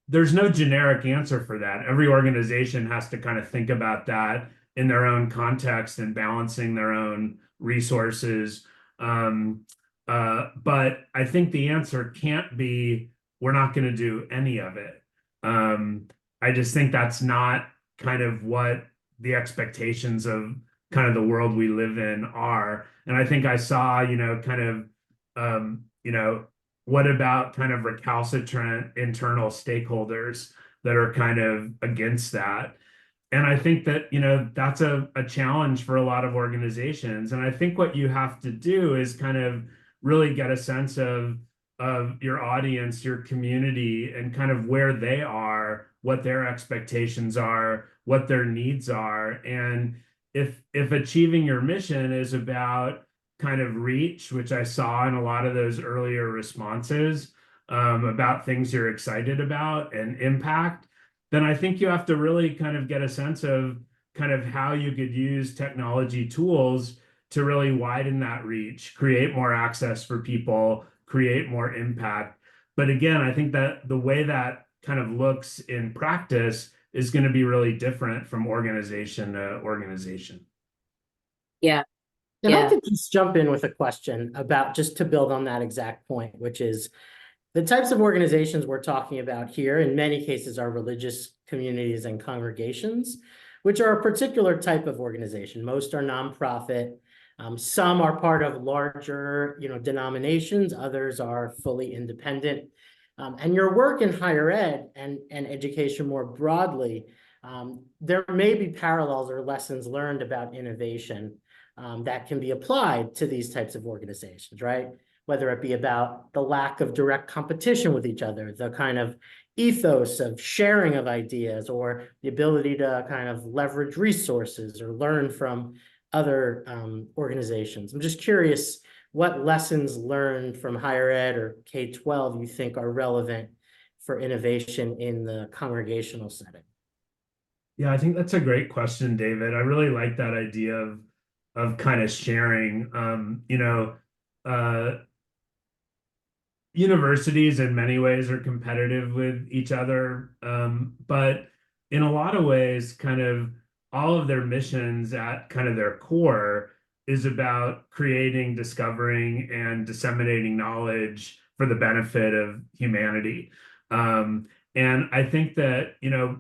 There's no generic answer for that. Every organization has to kind of think about that in their own context and balancing their own resources. But I think the answer can't be, we're not going to do any of it. I just think that's not kind of what the expectations of kind of the world we live in are. And I think I saw, kind of, what about kind of recalcitrant internal stakeholders that are kind of against that? And I think that, that's a challenge for a lot of organizations. And I think what you have to do is kind of really get a sense of your audience, your community, and kind of where they are, what their expectations are, what their needs are. And if achieving your mission is about kind of reach, which I saw in a lot of those earlier responses, about things you're excited about and impact, then I think you have to really kind of get a sense of kind of how you could use technology tools to really widen that reach, create more access for people, create more impact. But again, I think that the way that kind of looks in practice is going to be really different from organization to organization. Yeah. And I Yeah. could just jump in with a question about, just to build on that exact point, which is the types of organizations we're talking about here, in many cases, are religious communities and congregations, which are a particular type of organization. Most are nonprofit. Some are part of larger, denominations. Others are fully independent. And your work in higher ed and education more broadly, there may be parallels or lessons learned about innovation that can be applied to these types of organizations, right? Whether it be about the lack of direct competition with each other, the kind of ethos of sharing of ideas, or the ability to kind of leverage resources or learn from other organizations. I'm just curious what lessons learned from higher ed or K-12 you think are relevant for innovation in the congregational setting. Yeah, I think that's a great question, David. I really like that idea of kind of sharing. Universities in many ways are competitive with each other, but in a lot of ways, kind of all of their missions at kind of their core is about creating, discovering, and disseminating knowledge for the benefit of humanity. And I think that,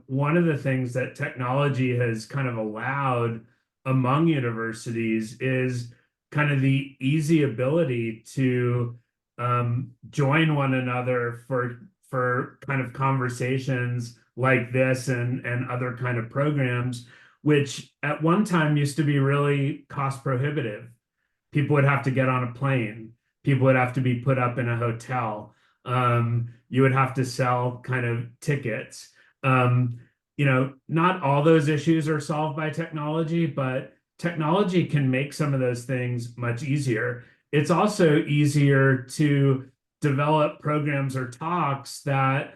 one of the things that technology has kind of allowed among universities is kind of the easy ability to join one another for kind of conversations like this and other kind of programs, which at one time used to be really cost prohibitive. People would have to get on a plane. People would have to be put up in a hotel. You would have to sell kind of tickets. Not all those issues are solved by technology, but technology can make some of those things much easier. It's also easier to develop programs or talks that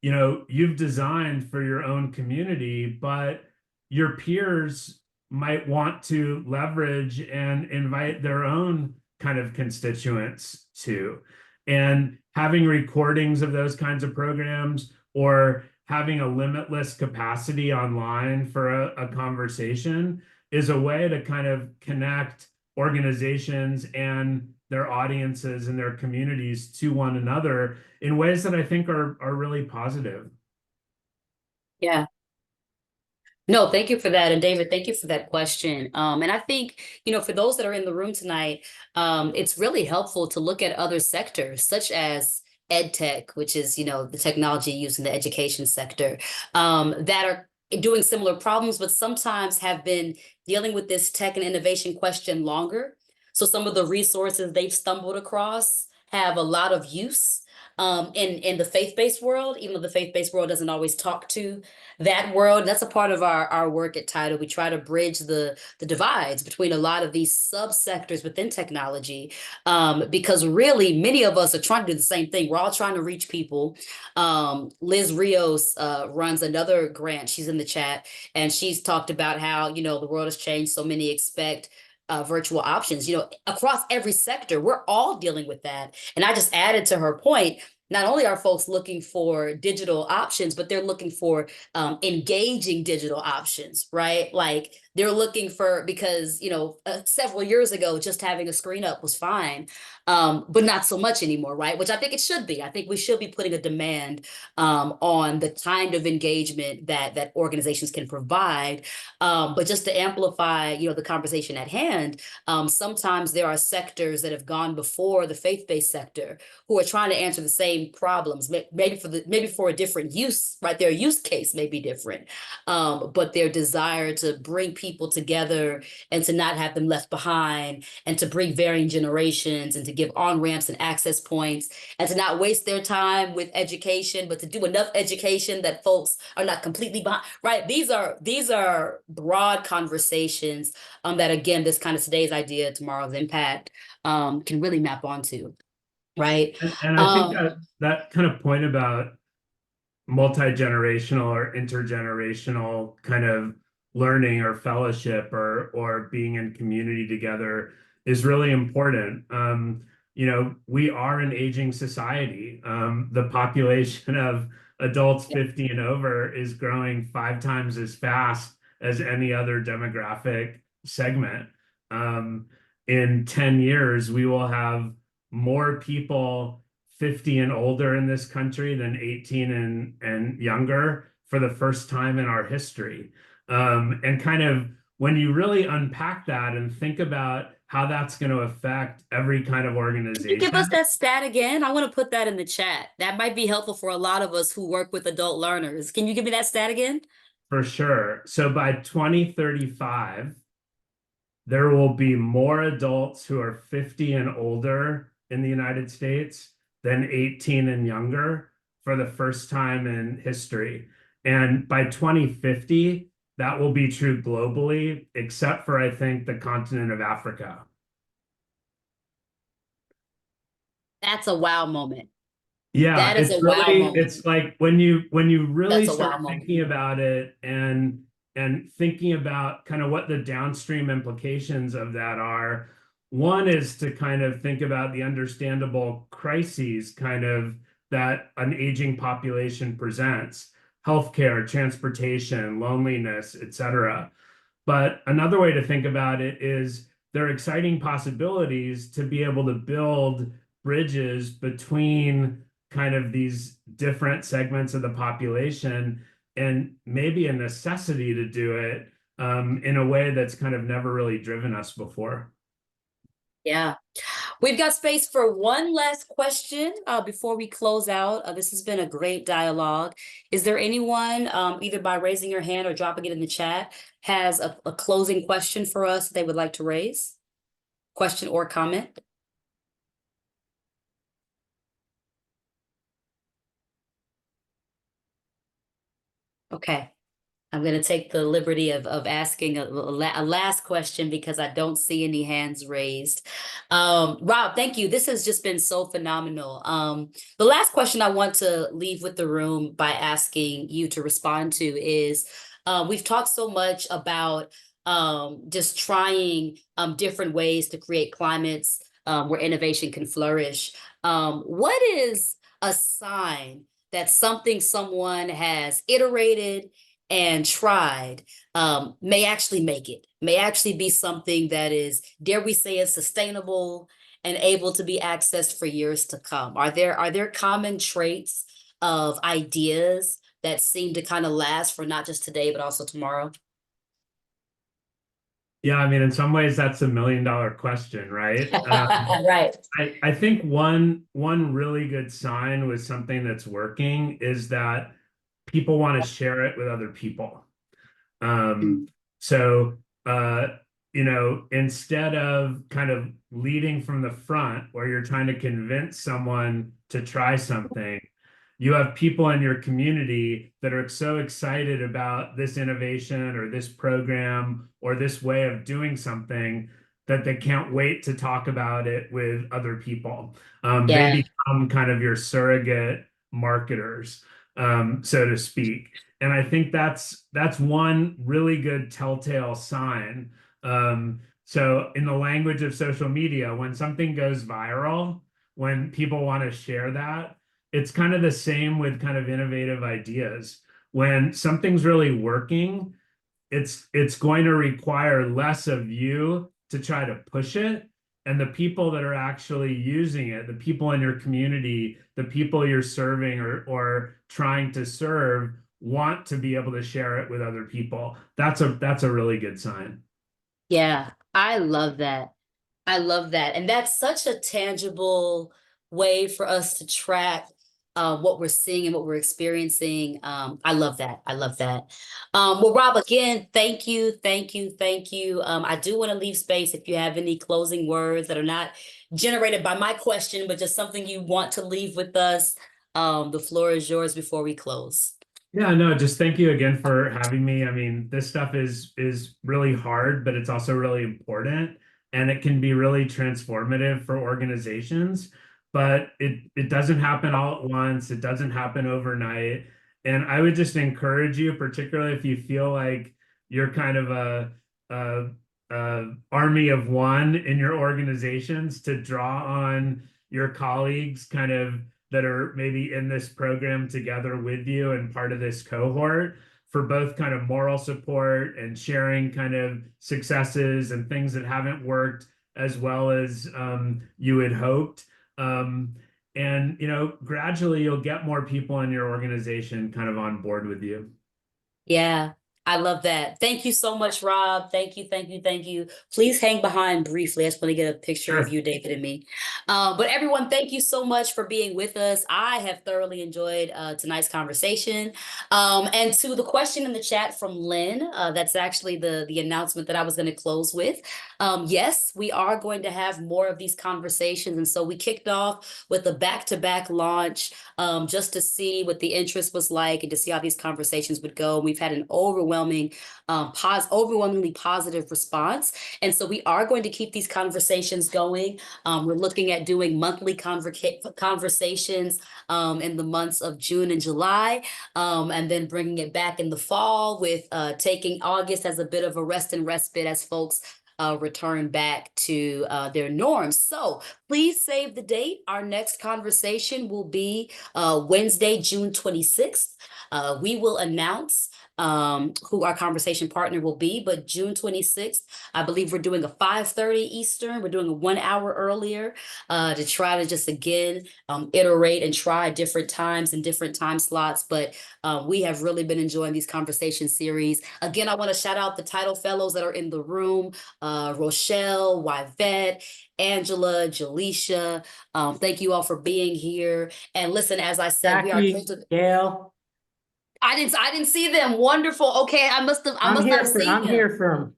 you've designed for your own community, but your peers might want to leverage and invite their own kind of constituents to. And having recordings of those kinds of programs, or having a limitless capacity online for a conversation, is a way to kind of connect organizations and their audiences and their communities to one another in ways that I think are really positive. Yeah. No, thank you for that. And David, thank you for that question. And I think, for those that are in the room tonight, it's really helpful to look at other sectors such as ed tech, which is, the technology used in the education sector, that are doing similar problems, but sometimes have been dealing with this tech and innovation question longer. So some of the resources they've stumbled across have a lot of use in the faith-based world, even though the faith-based world doesn't always talk to that world. That's a part of our work at TIDEL. We try to bridge the divides between a lot of these subsectors within technology, because really many of us are trying to do the same thing. We're all trying to reach people. Liz Rios runs another grant. She's in the chat, and she's talked about how, the world has changed. So many expect virtual options, across every sector. We're all dealing with that. And I just added to her point, not only are folks looking for digital options, but they're looking for engaging digital options, right? Like they're looking for, because, several years ago, just having a screen up was fine, but not so much anymore, right? Which I think it should be. I think we should be putting a demand on the kind of engagement that organizations can provide. But just to amplify, the conversation at hand, sometimes there are sectors that have gone before the faith-based sector who are trying to answer the same problems, maybe for a different use, right? Their use case may be different, but their desire to bring people together and to not have them left behind, and to bring varying generations, and to give on-ramps and access points, and to not waste their time with education, but to do enough education that folks are not completely behind, right? These are broad conversations that, again, this kind of today's idea, tomorrow's impact, can really map onto. right? And I think that that kind of point about multi-generational or intergenerational kind of learning or fellowship or being in community together is really important. You know, we are an aging society. The population of adults 50 and over is growing 5 times as fast as any other demographic segment. Um, in 10 years, we will have more people 50 and older in this country than 18 and younger for the first time in our history. And kind of when you really unpack that and think about how that's going to affect every kind of Can you give us organization, that stat again? I want to put that in the chat. That might be helpful for a lot of us who work with adult learners. Can you give me that stat again? for sure. So by 2035, there will be more adults who are 50 and older in the United States than 18 and younger for the first time in history. And by 2050, that will be true globally, except for, I think, the continent of Africa. That's a wow moment. Yeah, That is a wow moment. it's like when you really That's a start wow moment. thinking about it and thinking about kind of what the downstream implications of that are. One is to kind of think about the understandable crises kind of that an aging population presents: healthcare, transportation, loneliness, etc. But another way to think about it is there are exciting possibilities to be able to build bridges between kind of these different segments of the population, and maybe a necessity to do it in a way that's kind of never really driven us before. Yeah. We've got space for one last question before we close out. This has been a great dialogue. Is there anyone, either by raising your hand or dropping it in the chat, has a closing question for us they would like to raise? Question or comment? Okay. I'm going to take the liberty of asking a last question because I don't see any hands raised. Rob, thank you. This has just been so phenomenal. The last question I want to leave with the room by asking you to respond to is, we've talked so much about just trying different ways to create climates where innovation can flourish. What is a sign that something someone has iterated and tried may actually make it, may actually be something that is, dare we say, is sustainable and able to be accessed for years to come? Are there common traits of ideas that seem to kind of last for not just today, but also tomorrow? Yeah, I mean, in some ways, that's $1 million question, right? Right. I think one really good sign with something that's working is that people want to share it with other people. Mm. So, you know, instead of kind of leading from the front where you're trying to convince someone to try something, you have people in your community that are so excited about this innovation or this program or this way of doing something that they can't wait to talk about it with other people. They Yeah. become kind of your surrogate marketers, so to speak. And I think that's one really good telltale sign. So in the language of social media, when something goes viral, when people want to share that, it's kind of the same with kind of innovative ideas. When something's really working, it's going to require less of you to try to push it. And the people that are actually using it, the people in your community, the people you're serving or trying to serve, want to be able to share it with other people. That's a really good sign. Yeah, I love that. I love that. And that's such a tangible way for us to track what we're seeing and what we're experiencing. I love that. I love that. Well, Rob, again, thank you, thank you, thank you. I do want to leave space if you have any closing words that are not generated by my question, but just something you want to leave with us. The floor is yours before we close. Yeah, no, just thank you again for having me. I mean, this stuff is really hard, but it's also really important, and it can be really transformative for organizations. but it doesn't happen all at once. It doesn't happen overnight. And I would just encourage you, particularly if you feel like you're kind of a army of one in your organizations, to draw on your colleagues kind of that are maybe in this program together with you and part of this cohort, for both kind of moral support and sharing kind of successes and things that haven't worked as well as you had hoped. And gradually you'll get more people in your organization kind of on board with you. Yeah, I love that. Thank you so much, Rob. Thank you, thank you, thank you. Please hang behind briefly. I just want to get a picture of Sure. you, David, and me. But everyone, thank you so much for being with us. I have thoroughly enjoyed tonight's conversation. And to the question in the chat from Lynn, that's actually the announcement that I was going to close with. Yes, we are going to have more of these conversations. And so we kicked off with a back-to-back launch just to see what the interest was like and to see how these conversations would go. We've had an overwhelmingly positive response. And so we are going to keep these conversations going. We're looking at doing monthly conversations in the months of June and July, and then bringing it back in the fall with taking August as a bit of a rest and respite as folks return back to their norms. So please save the date. Our next conversation will be Wednesday, June 26th. We will announce who our conversation partner will be, but June 26th, I believe we're doing a 5:30 Eastern. We're doing a 1 hour earlier to try to just again iterate and try different times and different time slots. But we have really been enjoying these conversation series. Again, I want to shout out the TIDEL fellows that are in the room, Rochelle, Yvette, Angela, Jaleisha. Thank you all for being here. And listen, as I said, we are Jackie, Gail, I didn't see them. Wonderful. Okay, I must not have seen I'm them. here for them.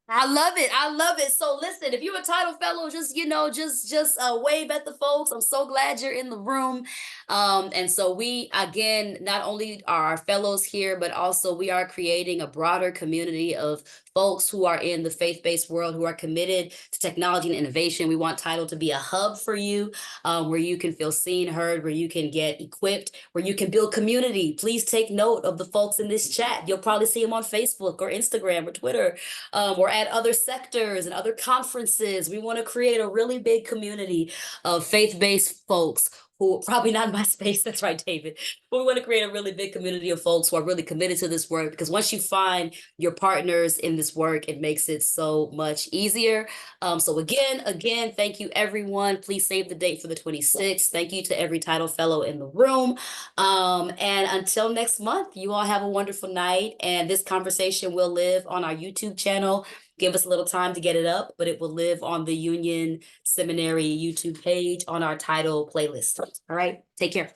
I love it. I love it. So listen, if you're a title fellow, just wave at the folks. I'm so glad you're in the room. And so we again not only are our fellows here, but also we are creating a broader community of folks who are in the faith-based world who are committed to technology and innovation. We want Title to be a hub for you, where you can feel seen, heard, where you can get equipped, where you can build community. Please take note of the folks in this chat. You'll probably see them on Facebook or Instagram or Twitter, or at other sectors and other conferences. We want to create a really big community of faith-based folks who probably not in my space. That's right, David. But we want to create a really big community of folks who are really committed to this work, because once you find your partners in this work, it makes it so much easier. So again, thank you, everyone. Please save the date for the 26th. Thank you to every title fellow in the room. And until next month, you all have a wonderful night. And this conversation will live on our YouTube channel. Give us a little time to get it up, but it will live on the Union Seminary YouTube page on our title playlist. All right, take care.